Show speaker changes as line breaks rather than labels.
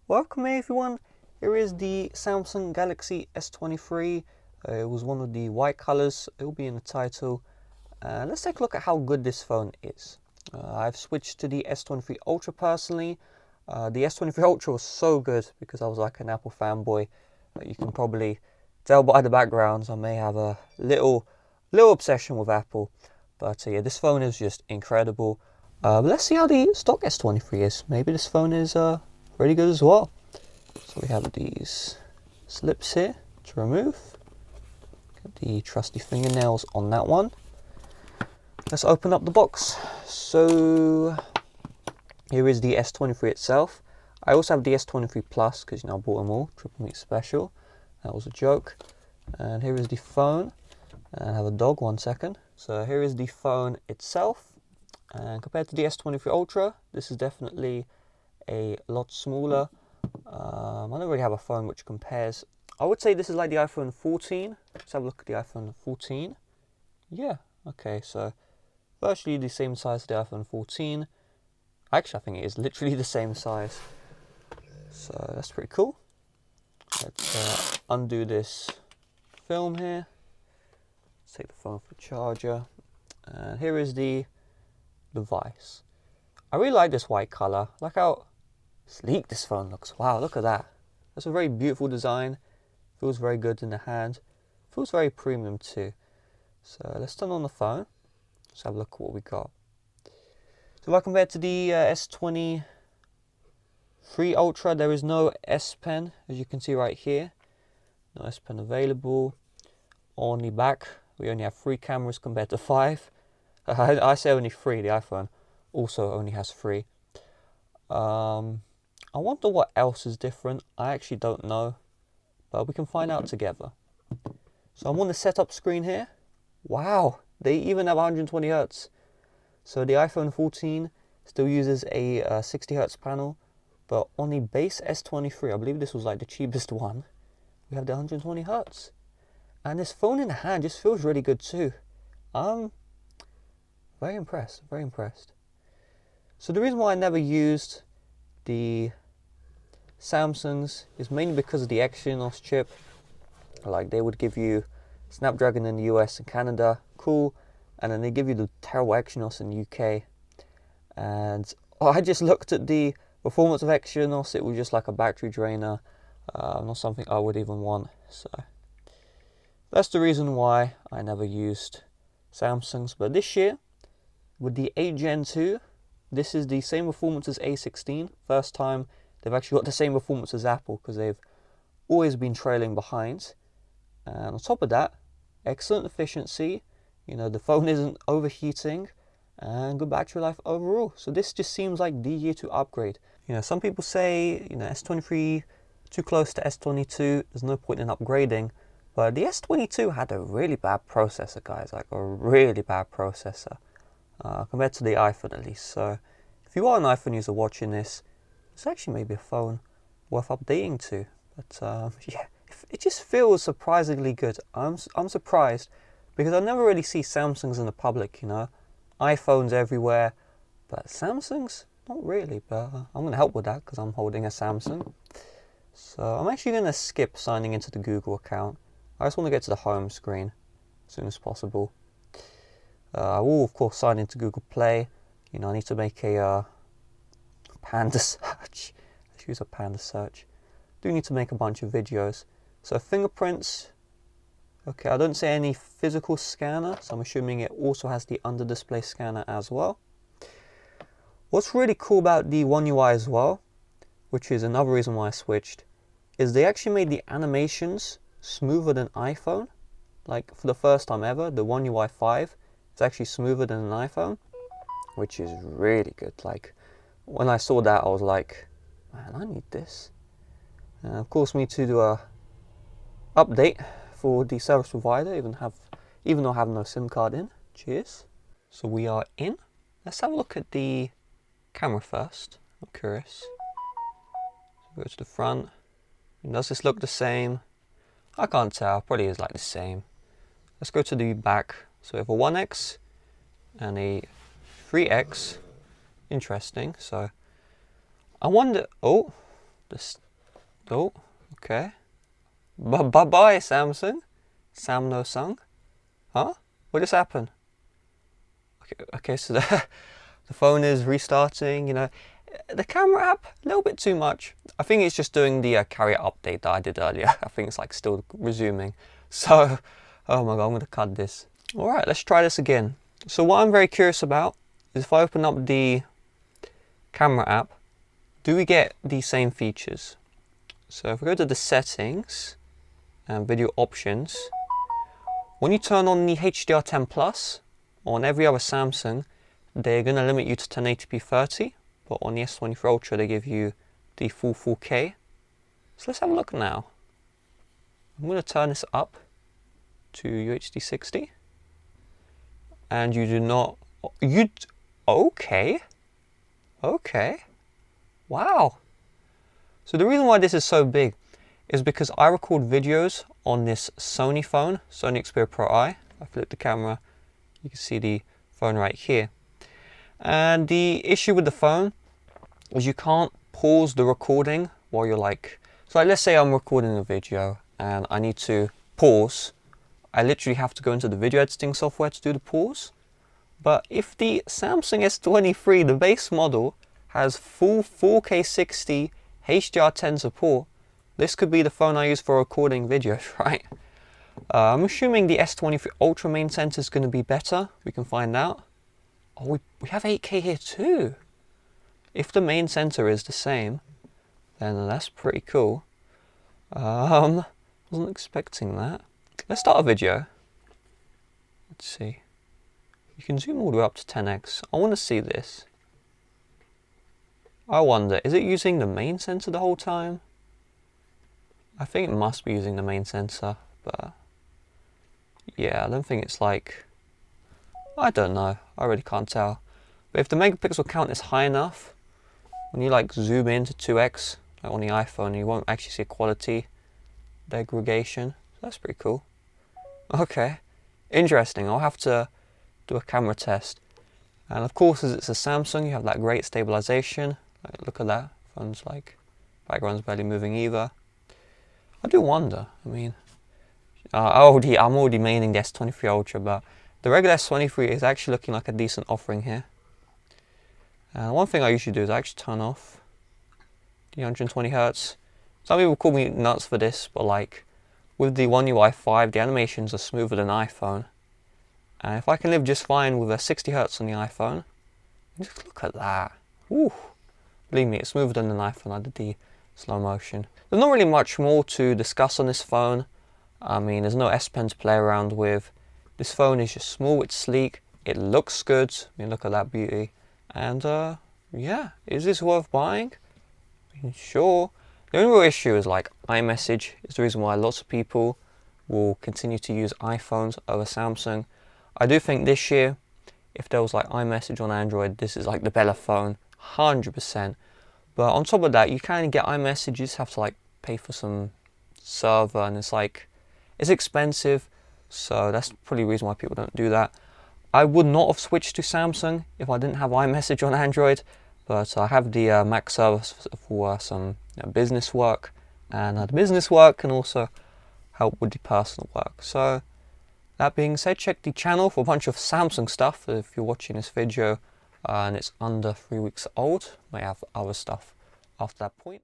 Welcome everyone, here is the Samsung Galaxy S23. It was one of the white colors, it will be in the title. Let's take a look at how good this phone is. I've switched to the S23 Ultra personally. The S23 Ultra was so good because I was like an Apple fanboy. You can probably tell by the backgrounds I may have a little obsession with Apple. But yeah, this phone is just incredible. But let's see how the stock S23 is. Maybe this phone is really good as well. So we have these slips here to remove. Get the trusty fingernails on that one. Let's open up the box. So here is the S23 itself. I also have the S23 Plus because, you know, I bought them all, triple meat special. That was a joke. And here is the phone. And I have a dog, 1 second. So here is the phone itself. And compared to the S23 Ultra, this is definitely a lot smaller. I don't really have a phone which compares. I would say this is like the iPhone 14. Let's have a look at the iPhone 14. Yeah, okay, so virtually the same size as the iPhone 14. Actually, I think it is literally the same size. So that's pretty cool. Let's undo this film here. Let's take the phone for the charger. And here is the device. I really like this white color. Like how sleek this phone looks. Wow, look at that. That's a very beautiful design. Feels very good in the hand. Feels very premium too. So let's turn on the phone. Let's have a look at what we got. So if I compare to the S23 Ultra, there is no S Pen, as you can see right here. No S Pen available. On the back, we only have 3 cameras compared to 5. I say only 3, the iPhone also only has 3. I wonder what else is different. I actually don't know, but we can find out together. So I'm on the setup screen here. Wow, they even have 120 Hz. So the iPhone 14 still uses a 60 Hz panel, but on the base S23, I believe this was like the cheapest one, we have the 120 Hz. And this phone in the hand just feels really good too. I'm very impressed, very impressed. So the reason why I never used the Samsung's is mainly because of the Exynos chip. Like, they would give you Snapdragon in the US and Canada, cool, and then they give you the terrible Exynos in the UK. And I just looked at the performance of Exynos, it was just like a battery drainer, not something I would even want. So that's the reason why I never used Samsung's. But this year, with the 8 Gen 2, this is the same performance as A16. First time they've actually got the same performance as Apple, because they've always been trailing behind. And on top of that, excellent efficiency. You know, the phone isn't overheating, and good battery life overall. So this just seems like the year to upgrade. You know, some people say, you know, S23 too close to S22, there's no point in upgrading. But the S22 had a really bad processor, guys, like a really bad processor. Compared to the iPhone at least. So if you are an iPhone user watching this, it's actually maybe a phone worth updating to. But yeah, it just feels surprisingly good. I'm surprised because I never really see Samsungs in the public, you know. iPhones everywhere, but Samsungs, not really. But I'm going to help with that because I'm holding a Samsung. So I'm actually going to skip signing into the Google account. I just want to get to the home screen as soon as possible. I will, of course, sign into Google Play. You know, I need to make a Panda search. Let's use a Panda search. Do need to make a bunch of videos. So fingerprints. Okay, I don't see any physical scanner, so I'm assuming it also has the under-display scanner as well. What's really cool about the One UI as well, which is another reason why I switched, is they actually made the animations smoother than iPhone. Like, for the first time ever, the One UI 5. It's actually smoother than an iPhone, which is really good. Like, when I saw that, I was like, man, I need this. And of course, we need to do a update for the service provider, even though I have no SIM card in. Cheers. So we are in. Let's have a look at the camera first. I'm curious. So go to the front. Does this look the same? I can't tell. Probably is like the same. Let's go to the back. So we have a 1x and a 3x. Interesting. So I wonder, oh, This, oh, okay. Bye-bye, Samsung. Sam no sung. Huh? What just happened? Okay, so the phone is restarting, you know. The camera app, a little bit too much. I think it's just doing the carrier update that I did earlier. I think it's like still resuming. So, oh my god, I'm gonna cut this. All right, let's try this again. So what I'm very curious about is if I open up the camera app, do we get the same features? So if we go to the settings and video options, when you turn on the HDR10 Plus, on every other Samsung, they're going to limit you to 1080p 30, but on the S23 Ultra they give you the full 4K. So let's have a look now. I'm going to turn this up to UHD 60. And you do not, okay. Wow. So the reason why this is so big is because I record videos on this Sony phone, Sony Xperia Pro I. I flip the camera, you can see the phone right here. And the issue with the phone is you can't pause the recording while you're like, so like let's say I'm recording a video and I need to pause. I literally have to go into the video editing software to do the pause. But if the Samsung S23, the base model, has full 4K 60 HDR10 support, this could be the phone I use for recording videos, right? I'm assuming the S23 Ultra main sensor is going to be better. We can find out. Oh, we have 8K here too. If the main sensor is the same, then that's pretty cool. Wasn't expecting that. Let's start a video. Let's see. You can zoom all the way up to 10x. I want to see this. I wonder, is it using the main sensor the whole time? I think it must be using the main sensor, but yeah, I don't think it's like, I don't know, I really can't tell. But if the megapixel count is high enough, when you like zoom in to 2x, like on the iPhone, you won't actually see quality degradation. That's pretty cool. Okay, interesting. I'll have to do a camera test. And of course, as it's a Samsung, you have that great stabilization. Like, look at that, phone's like, background's barely moving either. I do wonder, I mean, I'm already maining the S23 Ultra, but the regular S23 is actually looking like a decent offering here. And one thing I usually do is I actually turn off the 120 Hz. Some people call me nuts for this, but like with the One UI 5, the animations are smoother than iPhone. And if I can live just fine with a 60 Hz on the iPhone, just look at that. Ooh, believe me, it's smoother than an iPhone. I did the slow motion. There's not really much more to discuss on this phone. I mean, there's no S Pen to play around with. This phone is just small, it's sleek, it looks good. I mean, look at that beauty. And yeah, is this worth buying? I mean, sure. The only real issue is like iMessage is the reason why lots of people will continue to use iPhones over Samsung. I do think this year, if there was like iMessage on Android, this is like the better phone, 100%. But on top of that, you can get iMessage, you just have to like pay for some server, and it's like, it's expensive. So that's probably the reason why people don't do that. I would not have switched to Samsung if I didn't have iMessage on Android, but I have the Mac service for some business work, and the business work can also help with the personal work. So that being said, check the channel for a bunch of Samsung stuff if you're watching this video and it's under 3 weeks old. May have other stuff after that point.